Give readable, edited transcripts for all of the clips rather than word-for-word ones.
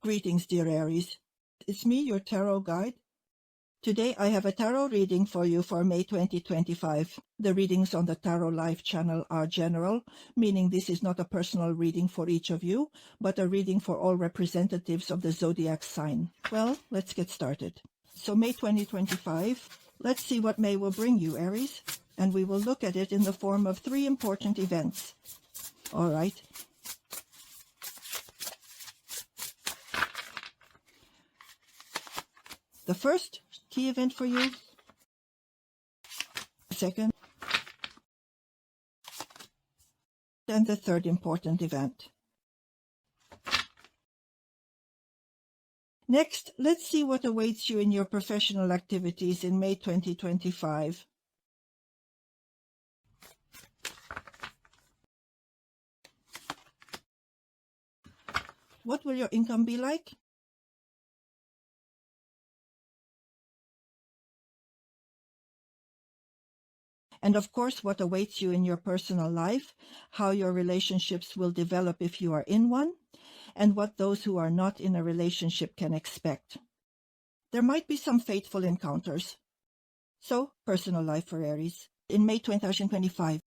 Greetings, dear Aries. It's me, your tarot guide. Today I have a tarot reading for you for May 2025. The readings on the Tarot Life channel are general, meaning this is not a personal reading for each of you, but a reading for all representatives of the Zodiac sign. Well, let's get started. So May 2025, let's see what May will bring you, Aries, and we will look at it in the form of 3 important events. All right. The first key event for you, second, and the third important event. Next, let's see what awaits you in your professional activities in May 2025. What will your income be like? And of course, what awaits you in your personal life, how your relationships will develop if you are in one, and what those who are not in a relationship can expect. There might be some fateful encounters. So, personal life for Aries in May 2025.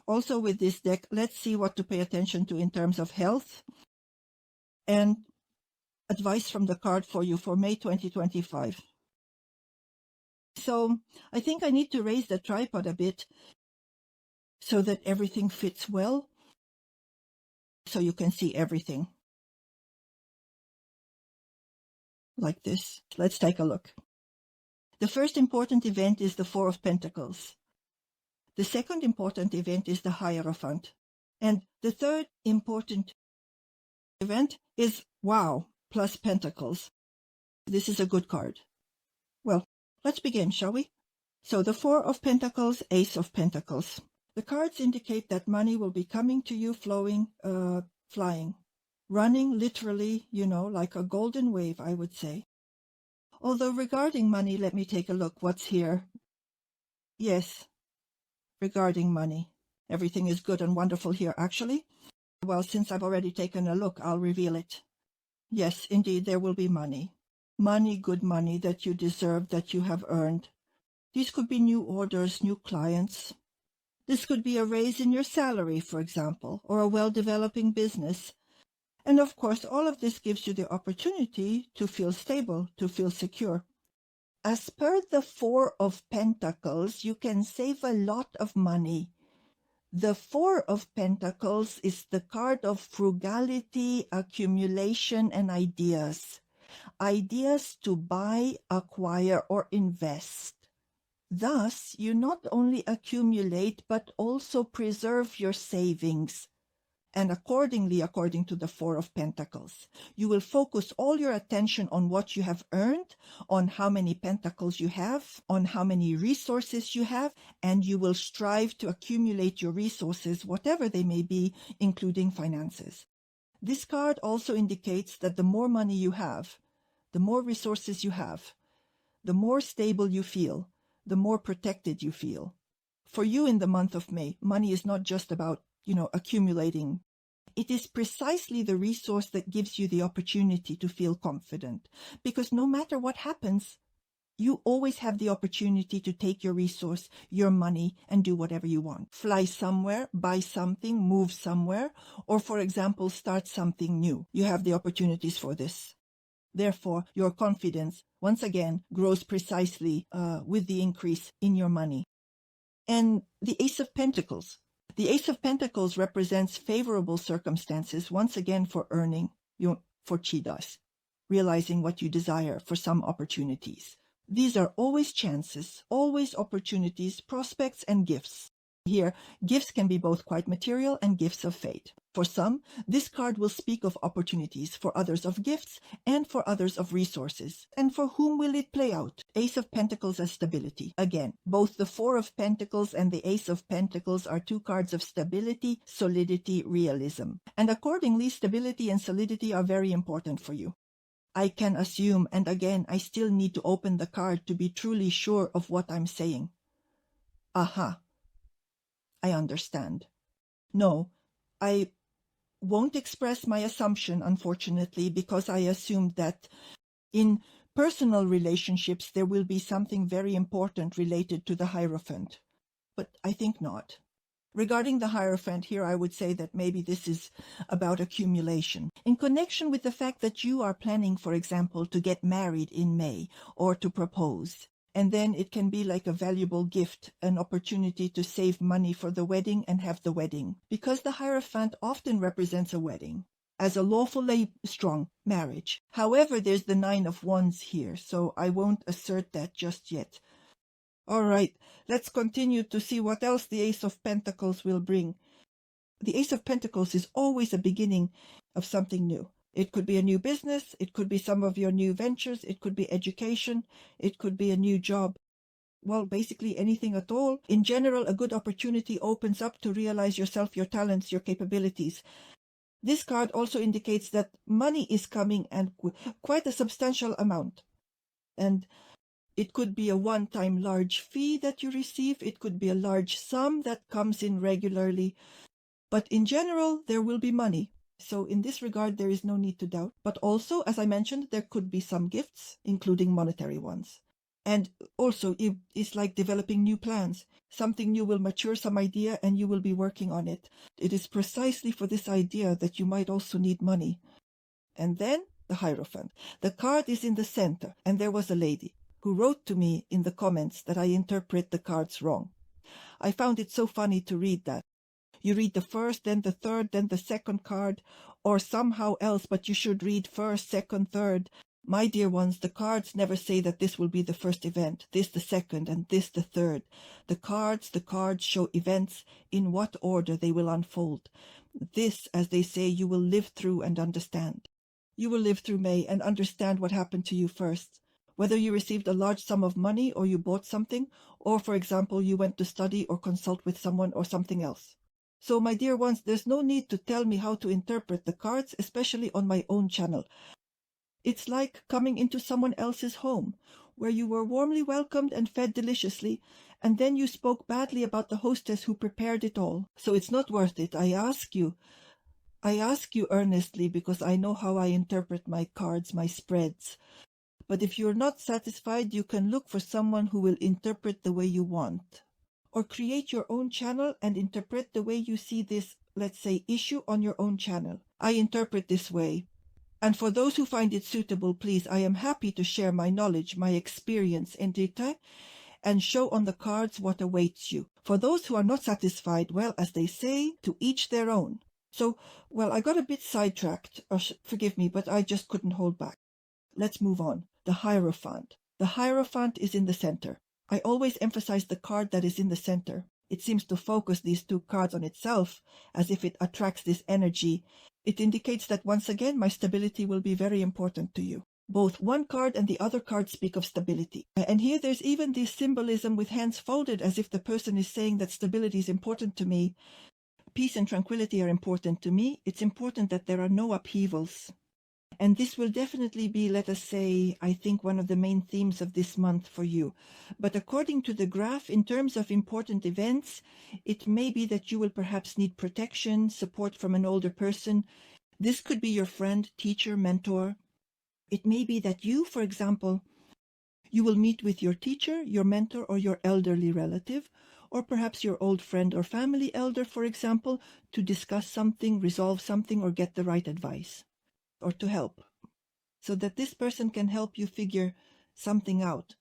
Also with this deck, let's see what to pay attention to in terms of health and advice from the card for you for May 2025. So I think I need to raise the tripod a bit so that everything fits well, so you can see everything. Like this. Let's take a look. The first important event is the 4 of Pentacles. The second important event is the Hierophant. And the third important event is Wow plus Pentacles. This is a good card. Well, let's begin, shall we? So the 4 of Pentacles, Ace of Pentacles. The cards indicate that money will be coming to you flowing, flying, running literally, like a golden wave, I would say. Although regarding money, let me take a look. What's here? Yes, regarding money. Everything is good and wonderful here, actually. Well, since I've already taken a look, I'll reveal it. Yes, indeed, there will be money. Money, good money that you deserve, that you have earned. These could be new orders, new clients. This could be a raise in your salary, for example, or a well-developing business. And of course, all of this gives you the opportunity to feel stable, to feel secure. As per the 4 of Pentacles, you can save a lot of money. The 4 of Pentacles is the card of frugality, accumulation, and ideas. Ideas to buy, acquire, or invest. Thus, you not only accumulate, but also preserve your savings. And accordingly, according to the 4 of Pentacles, you will focus all your attention on what you have earned, on how many pentacles you have, on how many resources you have, and you will strive to accumulate your resources, whatever they may be, including finances. This card also indicates that the more money you have, the more resources you have, the more stable you feel, the more protected you feel. For you in the month of May, money is not just about, accumulating. It is precisely the resource that gives you the opportunity to feel confident. Because no matter what happens, you always have the opportunity to take your resource, your money, and do whatever you want. Fly somewhere, buy something, move somewhere, or for example, start something new. You have the opportunities for this. Therefore, your confidence, once again, grows precisely with the increase in your money. And the Ace of Pentacles. The Ace of Pentacles represents favorable circumstances, once again for earning, for chidas, realizing what you desire, for some opportunities. These are always chances, always opportunities, prospects, and gifts. Here, gifts can be both quite material and gifts of fate. For some, this card will speak of opportunities, for others of gifts, and for others of resources. And for whom will it play out? Ace of Pentacles as stability. Again, both the 4 of Pentacles and the Ace of Pentacles are 2 cards of stability, solidity, realism. And accordingly, stability and solidity are very important for you. I can assume, and again, I still need to open the card to be truly sure of what I'm saying. Aha. I understand. No, I won't express my assumption, unfortunately, because I assumed that in personal relationships there will be something very important related to the Hierophant. But I think not. Regarding the Hierophant here, I would say that maybe this is about accumulation. In connection with the fact that you are planning, for example, to get married in May or to propose, and then it can be like a valuable gift, an opportunity to save money for the wedding and have the wedding. Because the Hierophant often represents a wedding as a lawfully strong marriage. However, there's the Nine of Wands here, so I won't assert that just yet. All right, let's continue to see what else the Ace of Pentacles will bring. The Ace of Pentacles is always a beginning of something new. It could be a new business, it could be some of your new ventures, it could be education, it could be a new job. Well, basically anything at all. In general, a good opportunity opens up to realize yourself, your talents, your capabilities. This card also indicates that money is coming, and quite a substantial amount. And it could be a one-time large fee that you receive. It could be a large sum that comes in regularly. But in general, there will be money. So in this regard, there is no need to doubt. But also, as I mentioned, there could be some gifts, including monetary ones. And also, it's like developing new plans. Something new will mature, some idea, and you will be working on it. It is precisely for this idea that you might also need money. And then the Hierophant. The card is in the center, and there was a lady who wrote to me in the comments that I interpret the cards wrong. I found it so funny to read that. You read the first, then the third, then the second card, or somehow else, but you should read first, second, third. My dear ones, the cards never say that this will be the first event, this the second, and this the third. The cards show events in what order they will unfold. This, as they say, you will live through and understand. You will live through May and understand what happened to you first. Whether you received a large sum of money or you bought something, or, for example, you went to study or consult with someone or something else. So, my dear ones, there's no need to tell me how to interpret the cards, especially on my own channel. It's like coming into someone else's home, where you were warmly welcomed and fed deliciously, and then you spoke badly about the hostess who prepared it all. So it's not worth it. I ask you earnestly, because I know how I interpret my cards, my spreads. But if you're not satisfied, you can look for someone who will interpret the way you want. Or create your own channel and interpret the way you see this, let's say, issue on your own channel. I interpret this way. And for those who find it suitable, please, I am happy to share my knowledge, my experience in detail, and show on the cards what awaits you. For those who are not satisfied, well, as they say, to each their own. So, well, I got a bit sidetracked, or forgive me, but I just couldn't hold back. Let's move on. The Hierophant. The Hierophant is in the center. I always emphasize the card that is in the center. It seems to focus these two cards on itself, as if it attracts this energy. It indicates that once again my stability will be very important to you. Both one card and the other card speak of stability. And here there's even this symbolism with hands folded, as if the person is saying that stability is important to me. Peace and tranquility are important to me. It's important that there are no upheavals. And this will definitely be, let us say, I think one of the main themes of this month for you. But according to the graph, in terms of important events, it may be that you will perhaps need protection, support from an older person. This could be your friend, teacher, mentor. It may be that you, for example, you will meet with your teacher, your mentor, or your elderly relative, or perhaps your old friend or family elder, for example, to discuss something, resolve something, or get the right advice. Or to help, so that this person can help you figure something out.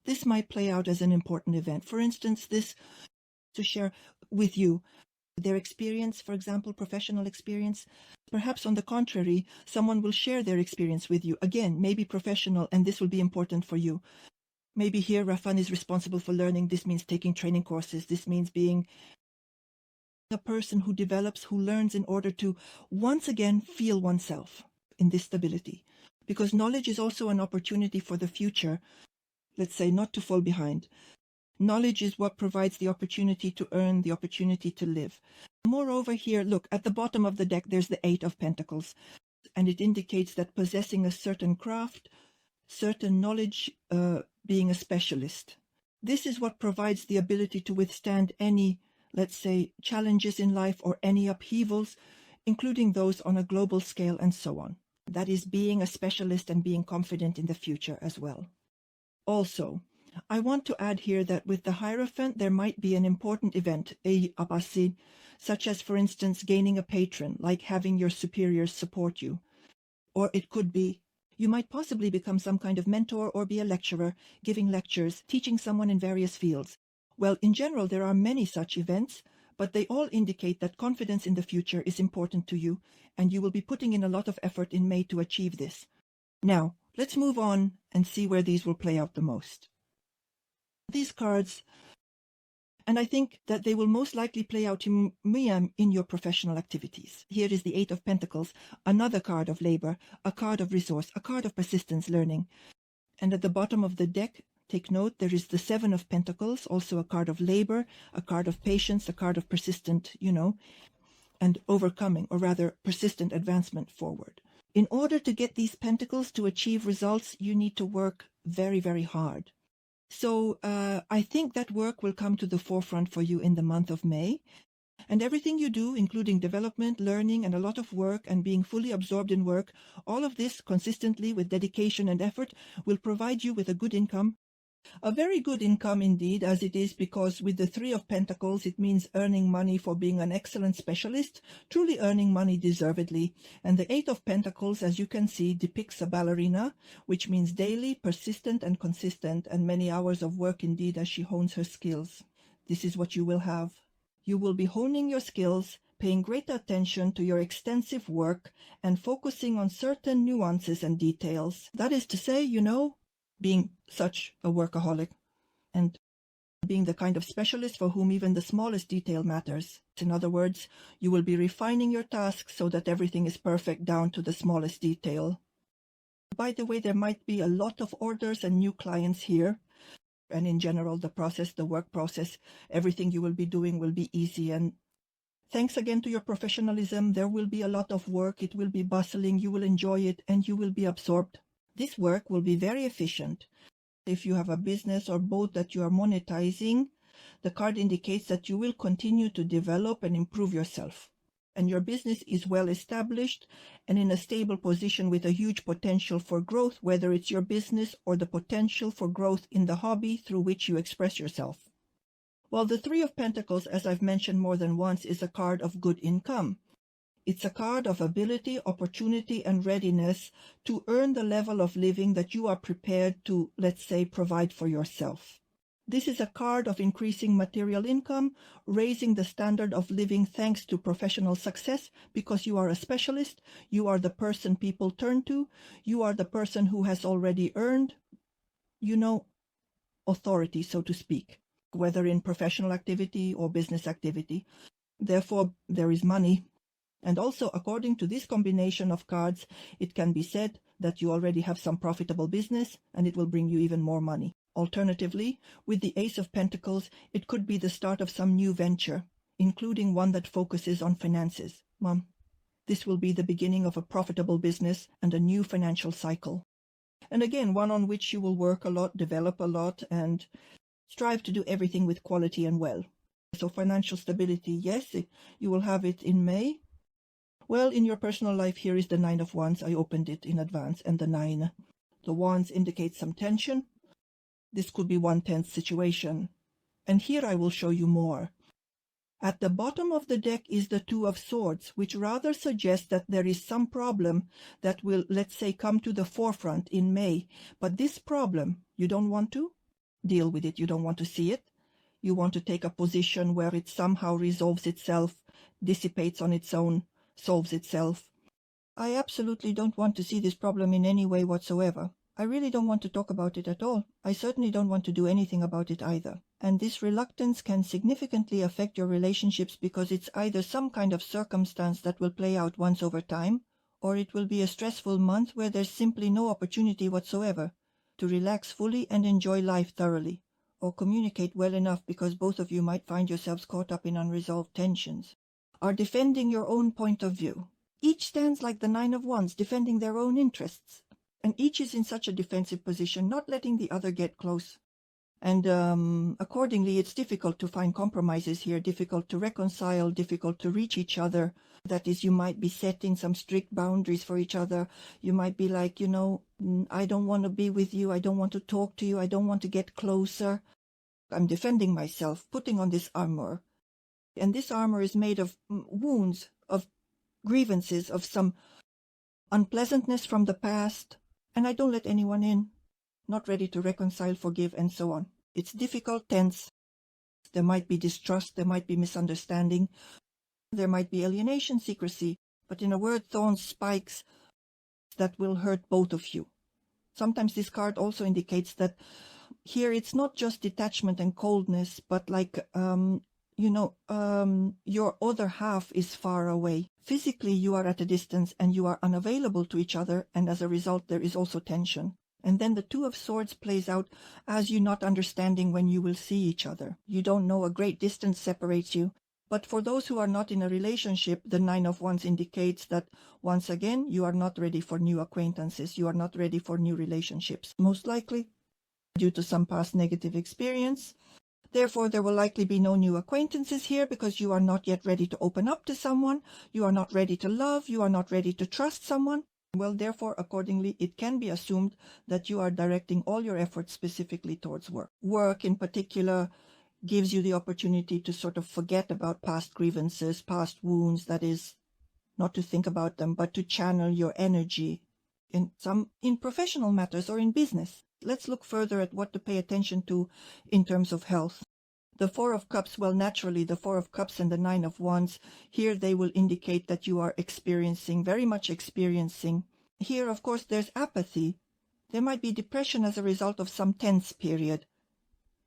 This might play out as an important event. For instance, this to share with you their experience, for example, professional experience. Perhaps on the contrary, someone will share their experience with you. Again, maybe professional, and this will be important for you. Maybe here Rafan is responsible for learning. This means taking training courses. This means being a person who develops, who learns in order to once again feel oneself in this stability, because knowledge is also an opportunity for the future, let's say, not to fall behind. Knowledge is what provides the opportunity to earn, the opportunity to live. Moreover here, look, at the bottom of the deck, there's the Eight of Pentacles, and it indicates that possessing a certain craft, certain knowledge, being a specialist. This is what provides the ability to withstand any, let's say, challenges in life or any upheavals. including those on a global scale and so on. That is being a specialist and being confident in the future as well. Also, I want to add here that with the Hierophant, there might be an important event, such as, for instance, gaining a patron, like having your superiors support you. Or it could be, you might possibly become some kind of mentor or be a lecturer, giving lectures, teaching someone in various fields. Well, in general, there are many such events, but they all indicate that confidence in the future is important to you, and you will be putting in a lot of effort in May to achieve this. Now, let's move on and see where these will play out the most. These cards, and I think that they will most likely play out in your professional activities. Here is the Eight of Pentacles, another card of labor, a card of resource, a card of persistence, learning. And at the bottom of the deck, take note, there is the Seven of Pentacles, also a card of labor, a card of patience, a card of persistent, and overcoming, or rather persistent advancement forward. In order to get these pentacles to achieve results, you need to work very, very hard. So I think that work will come to the forefront for you in the month of May. And everything you do, including development, learning, and a lot of work, and being fully absorbed in work, all of this consistently with dedication and effort will provide you with a good income. A very good income indeed, as it is, because with the Three of Pentacles, it means earning money for being an excellent specialist, truly earning money deservedly. And the Eight of Pentacles, as you can see, depicts a ballerina, which means daily, persistent, and consistent, and many hours of work indeed as she hones her skills. This is what you will have. You will be honing your skills, paying great attention to your extensive work, and focusing on certain nuances and details. That is to say, being such a workaholic and being the kind of specialist for whom even the smallest detail matters. In other words, you will be refining your tasks so that everything is perfect down to the smallest detail. By the way, there might be a lot of orders and new clients here. And in general, the work process, everything you will be doing will be easy. And thanks again to your professionalism, there will be a lot of work. It will be bustling. You will enjoy it and you will be absorbed. This work will be very efficient. If you have a business or both that you are monetizing, the card indicates that you will continue to develop and improve yourself. And your business is well established and in a stable position with a huge potential for growth, whether it's your business or the potential for growth in the hobby through which you express yourself. While the Three of Pentacles, as I've mentioned more than once, is a card of good income. It's a card of ability, opportunity, and readiness to earn the level of living that you are prepared to, let's say, provide for yourself. This is a card of increasing material income, raising the standard of living thanks to professional success, because you are a specialist, you are the person people turn to, you are the person who has already earned, authority, so to speak, whether in professional activity or business activity. Therefore, there is money. And also, according to this combination of cards, it can be said that you already have some profitable business and it will bring you even more money. Alternatively, with the Ace of Pentacles, it could be the start of some new venture, including one that focuses on finances. This will be the beginning of a profitable business and a new financial cycle. And again, one on which you will work a lot, develop a lot, and strive to do everything with quality and well. So financial stability, yes, you will have it in May. Well, in your personal life, here is the Nine of Wands. I opened it in advance, and the Nine. The Wands indicate some tension. This could be one tense situation. And here I will show you more. At the bottom of the deck is the Two of Swords, which rather suggests that there is some problem that will, let's say, come to the forefront in May. But this problem, you don't want to deal with it. You don't want to see it. You want to take a position where it somehow resolves itself, dissipates on its own, solves itself. I absolutely don't want to see this problem in any way whatsoever. I really don't want to talk about it at all. I certainly don't want to do anything about it either. And this reluctance can significantly affect your relationships because it's either some kind of circumstance that will play out once over time, or it will be a stressful month where there's simply no opportunity whatsoever to relax fully and enjoy life thoroughly, or communicate well enough because both of you might find yourselves caught up in unresolved tensions. Are defending your own point of view. Each stands like the Nine of Wands, defending their own interests. And each is in such a defensive position, not letting the other get close. And accordingly, it's difficult to find compromises here, difficult to reconcile, difficult to reach each other. That is, you might be setting some strict boundaries for each other. You might be like, I don't want to be with you. I don't want to talk to you. I don't want to get closer. I'm defending myself, putting on this armor. And this armor is made of wounds, of grievances, of some unpleasantness from the past. And I don't let anyone in. Not ready to reconcile, forgive, and so on. It's difficult, tense. There might be distrust. There might be misunderstanding. There might be alienation, secrecy, but in a word, thorns, spikes that will hurt both of you. Sometimes this card also indicates that here it's not just detachment and coldness, but like, your other half is far away. Physically, you are at a distance and you are unavailable to each other, and as a result, there is also tension. And then the Two of Swords plays out as you not understanding when you will see each other. You don't know, a great distance separates you. But for those who are not in a relationship, the Nine of Wands indicates that, once again, you are not ready for new acquaintances. You are not ready for new relationships, most likely due to some past negative experience. Therefore, there will likely be no new acquaintances here because you are not yet ready to open up to someone. You are not ready to love. You are not ready to trust someone. Well, therefore, accordingly, it can be assumed that you are directing all your efforts specifically towards work. Work, in particular, gives you the opportunity to sort of forget about past grievances, past wounds, that is, not to think about them, but to channel your energy in professional matters or in business. Let's look further at what to pay attention to in terms of health. The Four of Cups, well, naturally, the Four of Cups and the Nine of Wands, here they will indicate that you are very much experiencing. Here, of course, there's apathy. There might be depression as a result of some tense period.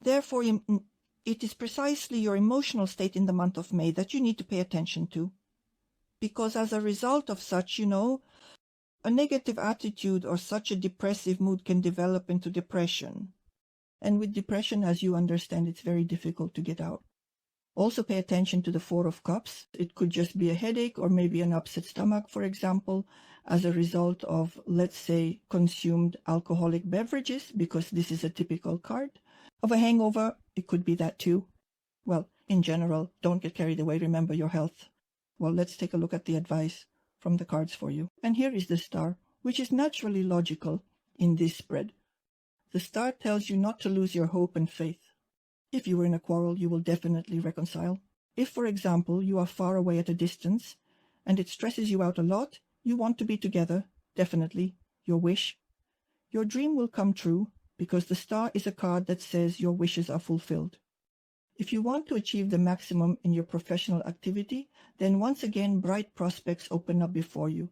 Therefore, it is precisely your emotional state in the month of May that you need to pay attention to. Because as a result of such, a negative attitude or such a depressive mood can develop into depression. And with depression, as you understand, it's very difficult to get out. Also pay attention to the Four of Cups. It could just be a headache or maybe an upset stomach, for example, as a result of, let's say, consumed alcoholic beverages, because this is a typical card. Of a hangover, it could be that too. Well, in general, don't get carried away. Remember your health. Well, let's take a look at the advice from the cards for you. And here is the Star, which is naturally logical in this spread. The Star tells you not to lose your hope and faith. If you were in a quarrel, you will definitely reconcile. If, for example, you are far away at a distance and it stresses you out a lot, you want to be together, definitely, your wish. Your dream will come true because the Star is a card that says your wishes are fulfilled. If you want to achieve the maximum in your professional activity, then once again bright prospects open up before you,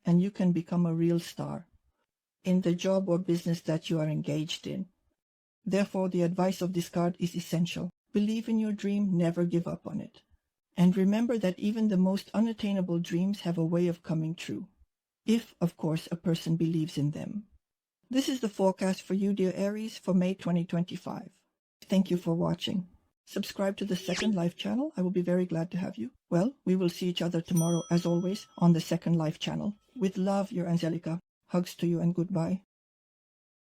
and you can become a real star in the job or business that you are engaged in. Therefore, the advice of this card is essential. Believe in your dream, never give up on it. And remember that even the most unattainable dreams have a way of coming true, if, of course, a person believes in them. This is the forecast for you, dear Aries, for May 2025. Thank you for watching. Subscribe to the Second Life channel. I will be very glad to have you. Well, we will see each other tomorrow, as always, on the Second Life channel. With love, your Angelica. Hugs to you and goodbye.